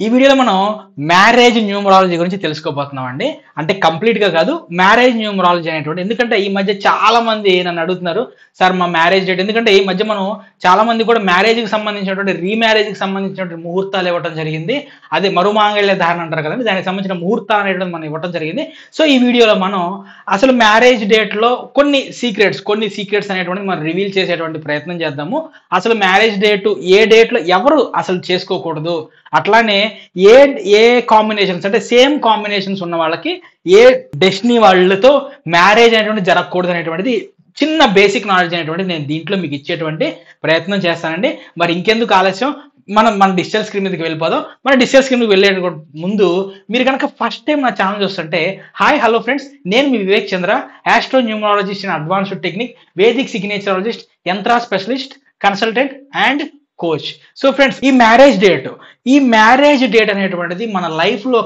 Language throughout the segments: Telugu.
ఈ వీడియోలో మనం మ్యారేజ్ న్యూమరాలజీ గురించి తెలుసుకోబోతున్నాం అండి. అంటే కంప్లీట్ గా కాదు, మ్యారేజ్ న్యూమరాలజీ అనేటువంటి. ఎందుకంటే ఈ మధ్య చాలా మంది నన్ను అడుగుతున్నారు, సార్ మా మ్యారేజ్ డేట్. ఎందుకంటే ఈ మధ్య మనం చాలా మంది కూడా మ్యారేజ్ కి సంబంధించినటువంటి రీమ్యారేజ్ కి సంబంధించినటువంటి ముహూర్తాలు ఇవ్వడం జరిగింది. అదే మరుమాంగళ్య ధారణ అంటారు కదండి, దానికి సంబంధించిన ముహూర్తాలు అనేటువంటి మనం ఇవ్వడం జరిగింది. సో ఈ వీడియోలో మనం అసలు మ్యారేజ్ డేట్ లో కొన్ని సీక్రెట్స్ అనేటువంటిది మనం రివీల్ చేసేటువంటి ప్రయత్నం చేద్దాము. అసలు మ్యారేజ్ డేట్ ఏ డేట్ లో ఎవరు అసలు చేసుకోకూడదు, అట్లానే ఏ ఏ కాంబినేషన్స్ అంటే సేమ్ కాంబినేషన్స్ ఉన్న వాళ్ళకి ఏ డెస్టినీ వాళ్ళతో మ్యారేజ్ అనేటువంటి జరగకూడదు అనేటువంటిది చిన్న బేసిక్ నాలెడ్జ్ అనేటువంటి నేను దీంట్లో మీకు ఇచ్చేటువంటి ప్రయత్నం చేస్తానండి. మరి ఇంకెందుకు ఆలస్యం, మన డిజిటల్ స్క్రీన్ మీదకి వెళ్ళిపోదాం. మన డిజిటల్ స్క్రీన్ మీదకి వెళ్ళే ముందు మీరు కనుక ఫస్ట్ టైం నా ఛానల్ చూస్తుంటే, హాయ్ హలో ఫ్రెండ్స్, నేను మీ Vivek Chandra, astro numerologist in advanced technique, Vedic signaturologist, yantra specialist, consultant and coach. So friends, ఈ మ్యారేజ్ డేట్ అనేటువంటిది మన లైఫ్ లో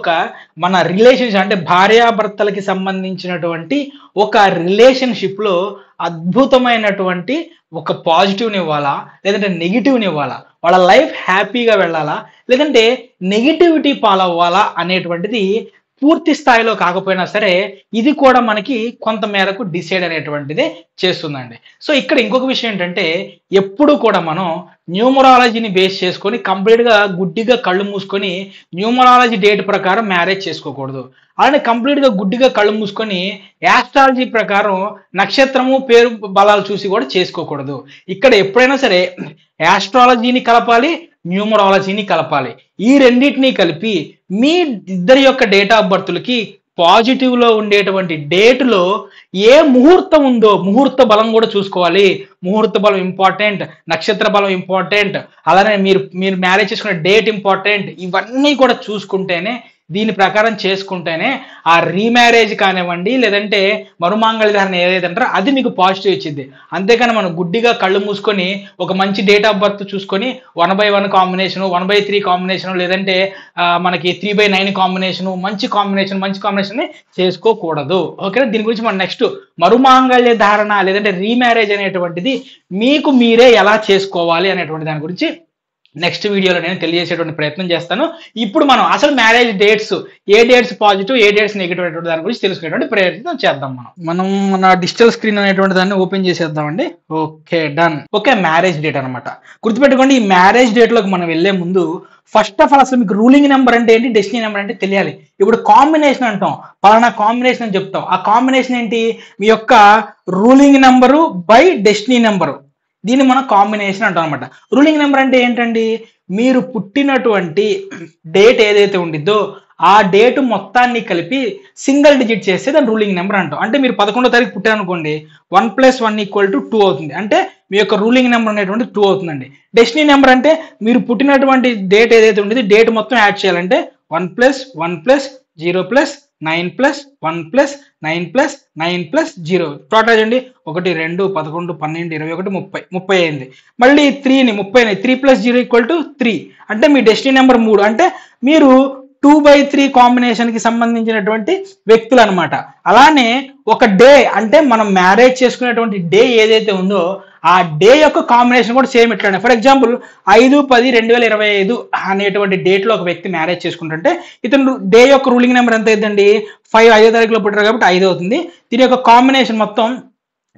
మన రిలేషన్షిప్ అంటే భార్యాభర్తలకి సంబంధించినటువంటి ఒక రిలేషన్షిప్ లో అద్భుతమైనటువంటి ఒక పాజిటివ్ని ఇవ్వాలా, లేదంటే నెగిటివ్ని ఇవ్వాలా, వాళ్ళ లైఫ్ హ్యాపీగా వెళ్ళాలా, లేదంటే నెగిటివిటీ పాలవ్వాలా అనేటువంటిది పూర్తి స్థాయిలో కాకపోయినా సరే ఇది కూడా మనకి కొంత మేరకు డిసైడ్ అనేటువంటిదే చేస్తుందండి. సో ఇక్కడ ఇంకొక విషయం ఏంటంటే, ఎప్పుడు కూడా మనం న్యూమరాలజీని బేస్ చేసుకొని కంప్లీట్గా గుడ్డిగా కళ్ళు మూసుకొని న్యూమరాలజీ డేట్ ప్రకారం మ్యారేజ్ చేసుకోకూడదు. అలానే కంప్లీట్గా గుడ్డిగా కళ్ళు మూసుకొని యాస్ట్రాలజీ ప్రకారం నక్షత్రము పేరు బలాలు చూసి కూడా చేసుకోకూడదు. ఇక్కడ ఎప్పుడైనా సరే యాస్ట్రాలజీని కలపాలి, న్యూమరాలజీని కలపాలి. ఈ రెండింటినీ కలిపి మీ ఇద్దరి యొక్క డేట్ ఆఫ్ బర్త్లకి పాజిటివ్ లో ఉండేటువంటి డేట్లో ఏ ముహూర్తం ఉందో ముహూర్త బలం కూడా చూసుకోవాలి. ముహూర్త బలం ఇంపార్టెంట్, నక్షత్ర బలం ఇంపార్టెంట్, అలానే మీరు మ్యారేజ్ చేసుకునే డేట్ ఇంపార్టెంట్. ఇవన్నీ కూడా చూసుకుంటేనే, దీని ప్రకారం చేసుకుంటేనే ఆ రీమ్యారేజ్ కానివ్వండి, లేదంటే మరుమాంగళ్య ధారణ ఏదైతే అంటారో అది మీకు పాజిటివ్ ఇచ్చింది. అంతేకాని మనం గుడ్డిగా కళ్ళు మూసుకొని ఒక మంచి డేట్ ఆఫ్ బర్త్ చూసుకొని 1/1 కాంబినేషన్, 1/3 కాంబినేషన్, లేదంటే మనకి 3/9 కాంబినేషన్, మంచి కాంబినేషన్ చేసుకోకూడదు. ఓకేనా? దీని గురించి మనం నెక్స్ట్ మరుమాంగళ్య ధారణ లేదంటే రీమ్యారేజ్ అనేటువంటిది మీకు మీరే ఎలా చేసుకోవాలి అనేటువంటి దాని గురించి నెక్స్ట్ వీడియోలో నేను తెలియజేసేటువంటి ప్రయత్నం చేస్తాను. ఇప్పుడు మనం అసలు మ్యారేజ్ డేట్స్, ఏ డేట్స్ పాజిటివ్, ఏ డేట్స్ నెగిటివ్ అనేటువంటి దాని గురించి తెలుసుకునేటువంటి ప్రయత్నం చేద్దాం. మనం మన డిజిటల్ స్క్రీన్ అనేటువంటి దాన్ని ఓపెన్ చేసేద్దామండి. Okay, done. Okay, marriage date అనమాట. గుర్తుపెట్టుకోండి, ఈ మ్యారేజ్ డేట్ లోకి మనం వెళ్లే ముందు ఫస్ట్ ఆఫ్ ఆల్ అసలు మీకు రూలింగ్ నెంబర్ అంటే ఏంటి, డెస్టినీ నెంబర్ అంటే తెలియాలి. ఇప్పుడు కాంబినేషన్ అంటాం, పలానా కాంబినేషన్ అని చెప్తాం. ఆ కాంబినేషన్ ఏంటి, మీ యొక్క ruling number by destiny number, దీన్ని మనం కాంబినేషన్ అంటాం అనమాట. రూలింగ్ నెంబర్ అంటే ఏంటండి, మీరు పుట్టినటువంటి డేట్ ఏదైతే ఉండిద్దో ఆ డేట్ మొత్తాన్ని కలిపి సింగిల్ డిజిట్ చేస్తే దాన్ని రూలింగ్ నెంబర్ అంటాం. అంటే మీరు 11వ తారీఖు పుట్టారనుకోండి, 1 + 1 = 2 అవుతుంది. అంటే మీ యొక్క రూలింగ్ నెంబర్ అనేటువంటి 2 అవుతుందండి. డెస్టినీ నెంబర్ అంటే మీరు పుట్టినటువంటి డేట్ ఏదైతే ఉండేది డేట్ మొత్తం యాడ్ చేయాలంటే 1 + 1 + 0 + 9 + 1 + 9 + 9 + 0 టోటల్ అండి. 1 2 11 12 21 30 అయింది. మళ్ళీ 3ని 30 3 + 0 = 3. అంటే మీ డెస్టినీ నెంబర్ 3. అంటే మీరు 2/3 కాంబినేషన్ కి సంబంధించినటువంటి వ్యక్తులు అనమాట. అలానే ఒక డే అంటే మనం మ్యారేజ్ చేసుకునేటువంటి డే ఏదైతే ఉందో ఆ డే యొక్క కాంబినేషన్ కూడా సేమ్ ఇట్లానే. ఫర్ ఎగ్జాంపుల్ 5/10/2025 అనేటువంటి డేట్ లో ఒక వ్యక్తి మ్యారేజ్ చేసుకుంటుంటే ఇతను డే యొక్క రూలింగ్ నెంబర్ ఎంత అవుతుందండి, 5వ తారీఖులో పుట్టారు కాబట్టి 5 అవుతుంది. దీని యొక్క కాంబినేషన్ మొత్తం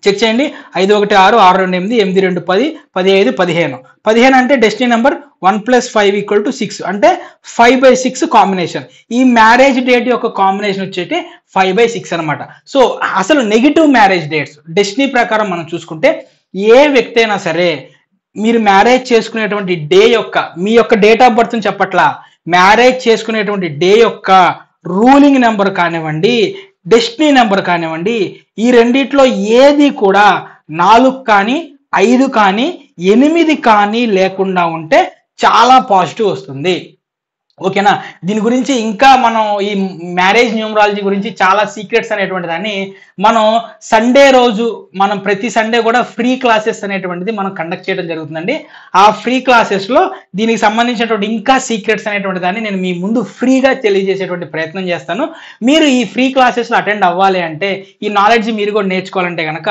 చెక్ చేయండి. 5 1 6 6 2 8 8 2 10 15 15 అంటే డెస్టినీ నెంబర్ 1 + 5 = 6. అంటే 5/6 కాంబినేషన్. ఈ మ్యారేజ్ డేట్ యొక్క కాంబినేషన్ వచ్చేటి 5/6 అనమాట. సో అసలు నెగిటివ్ మ్యారేజ్ డేట్స్ డెస్టినీ ప్రకారం మనం చూసుకుంటే, ఏ వ్యక్తి అయినా సరే మీరు మ్యారేజ్ చేసుకునేటువంటి డే యొక్క, మీ యొక్క డేట్ ఆఫ్ బర్త్ చెప్పట్లా, మ్యారేజ్ చేసుకునేటువంటి డే యొక్క రూలింగ్ నెంబర్ కానివ్వండి, డెస్టినీ నెంబర్ కానివ్వండి, ఈ రెండిట్లో ఏది కూడా 4 కానీ 5 కానీ 8 కానీ లేకుండా ఉంటే చాలా పాజిటివ్ వస్తుంది. ఓకేనా? దీని గురించి ఇంకా మనం ఈ మ్యారేజ్ న్యూమరాలజీ గురించి చాలా సీక్రెట్స్ అనేటువంటి దాన్ని మనం సండే రోజు, మనం ప్రతి సండే కూడా ఫ్రీ క్లాసెస్ అనేటువంటిది మనం కండక్ట్ చేయడం జరుగుతుందండి. ఆ ఫ్రీ క్లాసెస్లో దీనికి సంబంధించినటువంటి ఇంకా సీక్రెట్స్ అనేటువంటి దాన్ని నేను మీ ముందు ఫ్రీగా తెలియజేసేటువంటి ప్రయత్నం చేస్తాను. మీరు ఈ ఫ్రీ క్లాసెస్లో అటెండ్ అవ్వాలి అంటే, ఈ నాలెడ్జ్ మీరు కూడా నేర్చుకోవాలంటే కనుక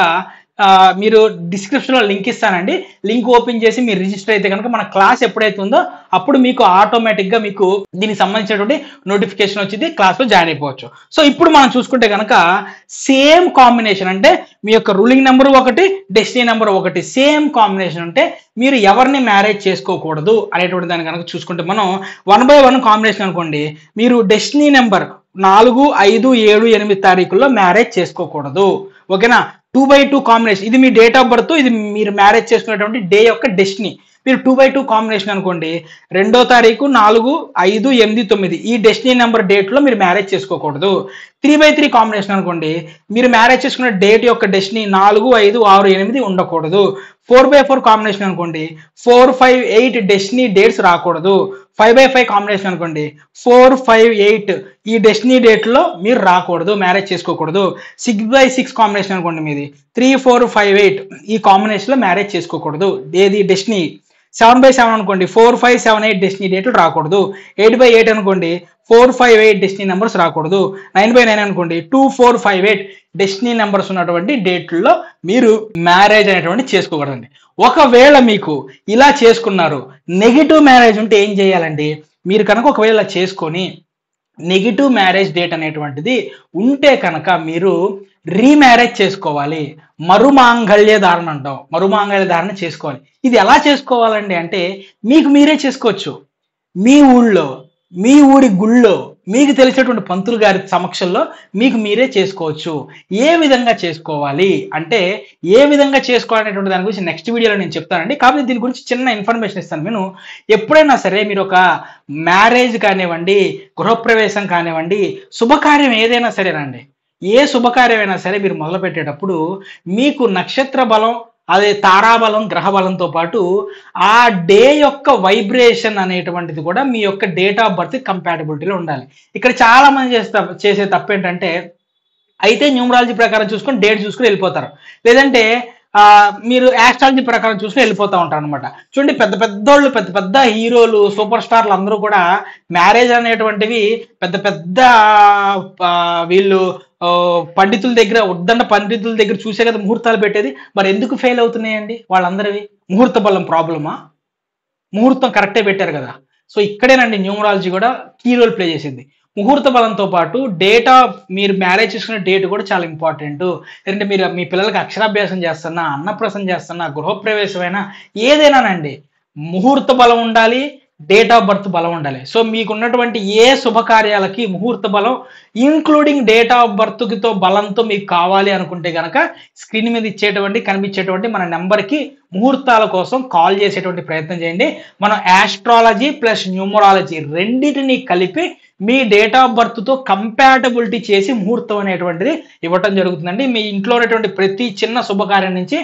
మీరు డిస్క్రిప్షన్లో లింక్ ఇస్తానండి. లింక్ ఓపెన్ చేసి మీరు రిజిస్టర్ అయితే కనుక మన క్లాస్ ఎప్పుడైతే ఉందో అప్పుడు మీకు ఆటోమేటిక్గా మీకు దీనికి సంబంధించినటువంటి నోటిఫికేషన్ వచ్చింది, క్లాస్లో జాయిన్ అయిపోవచ్చు. సో ఇప్పుడు మనం చూసుకుంటే కనుక సేమ్ కాంబినేషన్, అంటే మీ యొక్క రూలింగ్ నెంబర్ ఒకటి, డెస్టినీ నెంబర్ ఒకటి, సేమ్ కాంబినేషన్ ఉంటే మీరు ఎవరిని మ్యారేజ్ చేసుకోకూడదు అనేటువంటి దాన్ని కనుక చూసుకుంటే మనం 1 by 1 కాంబినేషన్ అనుకోండి, మీరు డెస్టినీ నెంబర్ 4, 5, 7, 8 తారీఖుల్లో మ్యారేజ్ చేసుకోకూడదు. ఓకేనా? 2 by 2 కాంబినేషన్, ఇది మీ డేట్ ఆఫ్ బర్త్, ఇది మీరు మ్యారేజ్ చేసుకునేటువంటి డే యొక్క డెస్టినీ. మీరు 2 by 2 కాంబినేషన్ అనుకోండి, 2వ తారీఖు 4, 5, 8, 9 ఈ డెస్టినీ నెంబర్ డేట్లో మీరు మ్యారేజ్ చేసుకోకూడదు. 3 by 3 కాంబినేషన్ అనుకోండి, మీరు మ్యారేజ్ చేసుకున్న డేట్ యొక్క డెస్టినీ 4, 5, 6, 8 ఉండకూడదు. 4 by 4 కాంబినేషన్ అనుకోండి, 4, 5, 8 డెస్టినీ డేట్స్ రాకూడదు. 5 by 5 కాంబినేషన్ అనుకోండి, 4, 5, 8 ఈ డెస్టినీ డేట్లో మీరు రాకూడదు, మ్యారేజ్ చేసుకోకూడదు. 6 by 6 కాంబినేషన్ అనుకోండి మీది, 3, 4, 5, 8 ఈ కాంబినేషన్లో మ్యారేజ్ చేసుకోకూడదు, ఏది డెస్టినీ. 7 by 7 అనుకోండి, 4, 5, 7, 8 డెస్టినీ డేట్లు రాకూడదు. 8 by 8 అనుకోండి, 4, 5, 8 డెస్టినీ నెంబర్స్ రాకూడదు. 9 by 9 అనుకోండి, 2, 4, 5, 8 డెస్టినీ నెంబర్స్ ఉన్నటువంటి డేట్లలో మీరు మ్యారేజ్ అనేటువంటి చేసుకోకూడదండి. ఒకవేళ మీకు ఇలా చేసుకున్నారు, నెగిటివ్ మ్యారేజ్ ఉంటే ఏం చేయాలండి? మీరు కనుక ఒకవేళ ఇలా చేసుకొని నెగిటివ్ మ్యారేజ్ డేట్ అనేటువంటిది ఉంటే కనుక మీరు రీమ్యారేజ్ చేసుకోవాలి. మరుమాంగళ్య ధారణ అంటాం, మరుమాంగళ్య ధారణ చేసుకోవాలి. ఇది ఎలా చేసుకోవాలండి అంటే మీకు మీరే చేసుకోవచ్చు. మీ ఊళ్ళో, మీ ఊరి గుళ్ళో మీకు తెలిసేటువంటి పంతులు గారి సమక్షంలో మీకు మీరే చేసుకోవచ్చు. ఏ విధంగా చేసుకోవాలి అంటే, ఏ విధంగా చేసుకోవాలనేటువంటి దాని గురించి నెక్స్ట్ వీడియోలో నేను చెప్తానండి. కాబట్టి దీని గురించి చిన్న ఇన్ఫర్మేషన్ ఇస్తాను. నేను ఎప్పుడైనా సరే మీరు ఒక మ్యారేజ్ కానివ్వండి, గృహప్రవేశం కానివ్వండి, శుభకార్యం ఏదైనా సరేనండి, ఏ శుభకార్యమైనా సరే మీరు మొదలు పెట్టేటప్పుడు మీకు నక్షత్ర బలం, అదే తారాబలం, గ్రహ బలంతో పాటు ఆ డే యొక్క వైబ్రేషన్ అనేటువంటిది కూడా మీ యొక్క డేట్ ఆఫ్ బర్త్ కంపాటబిలిటీలో ఉండాలి. ఇక్కడ చాలా మంది చేసే తప్పు ఏంటంటే, అయితే న్యూమరాలజీ ప్రకారం చూసుకొని డేట్ చూసుకుని వెళ్ళిపోతారు, లేదంటే మీరు యాస్ట్రాలజీ ప్రకారం చూసుకుని వెళ్ళిపోతూ ఉంటారు అనమాట. చూడండి, పెద్ద పెద్దోళ్ళు, పెద్ద పెద్ద హీరోలు, సూపర్ స్టార్లు అందరూ కూడా మ్యారేజ్ అనేటువంటివి పెద్ద పెద్ద వీళ్ళు పండితుల దగ్గర, ఉద్దండ పండితుల దగ్గర చూసే కదా ముహూర్తాలు పెట్టేది. మరి ఎందుకు ఫెయిల్ అవుతున్నాయండి వాళ్ళందరివి? ముహూర్త బలం ప్రాబ్లమా? ముహూర్తం కరెక్టే పెట్టారు కదా. సో ఇక్కడేనండి న్యూమరాలజీ కూడా కీ రోల్ ప్లే చేసింది. ముహూర్త బలంతో పాటు డేటా, మీరు మ్యారేజ్ చేసుకునే డేట్ కూడా చాలా ఇంపార్టెంట్. లేదంటే మీరు మీ పిల్లలకి అక్షరాభ్యాసం చేస్తున్నా, అన్నప్రసం చేస్తున్నా, గృహప్రవేశమైనా ఏదైనానండి, ముహూర్త బలం ఉండాలి, డేట్ ఆఫ్ బర్త్ బలం ఉండాలి. సో మీకున్నటువంటి ఏ శుభకార్యాలకి ముహూర్త బలం ఇంక్లూడింగ్ డేట్ ఆఫ్ బర్త్తో బలంతో మీకు కావాలి అనుకుంటే కనుక స్క్రీన్ మీద కనిపించేటువంటి మన నెంబర్కి ముహూర్తాల కోసం కాల్ చేసేటువంటి ప్రయత్నం చేయండి. మనం ఆస్ట్రాలజీ ప్లస్ న్యూమరాలజీ రెండింటిని కలిపి మీ డేట్ ఆఫ్ బర్త్తో కంపాటబిలిటీ చేసి ముహూర్తం అనేటువంటిది ఇవ్వటం జరుగుతుందండి. మీ ఇంట్లో ఉన్నటువంటి ప్రతి చిన్న శుభకార్యం నుంచి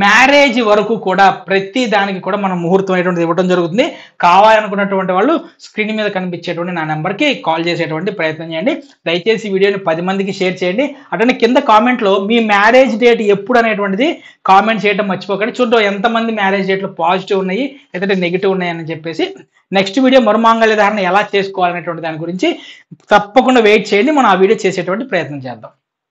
మ్యారేజ్ వరకు కూడా ప్రతి దానికి కూడా మనం ముహూర్తం అనేటువంటిది ఇవ్వడం జరుగుతుంది. కావాలనుకున్నటువంటి వాళ్ళు స్క్రీన్ మీద కనిపించేటువంటి నా నెంబర్కి కాల్ చేసేటువంటి ప్రయత్నం చేయండి. దయచేసి ఈ వీడియోని 10 మందికి షేర్ చేయండి. అట్లనే కింద కామెంట్లో మీ మ్యారేజ్ డేట్ ఎప్పుడు అనేటువంటిది కామెంట్ చేయడం మర్చిపోకండి. చూద్దాం ఎంతమంది మ్యారేజ్ డేట్లు పాజిటివ్ ఉన్నాయి లేదంటే నెగిటివ్ ఉన్నాయి అని చెప్పేసి. నెక్స్ట్ వీడియో మరుమాంగళ్య ధారణ ఎలా చేసుకోవాలనేటువంటి దాని గురించి తప్పకుండా వెయిట్ చేయండి. మనం ఆ వీడియో చేసేటువంటి ప్రయత్నం చేద్దాం.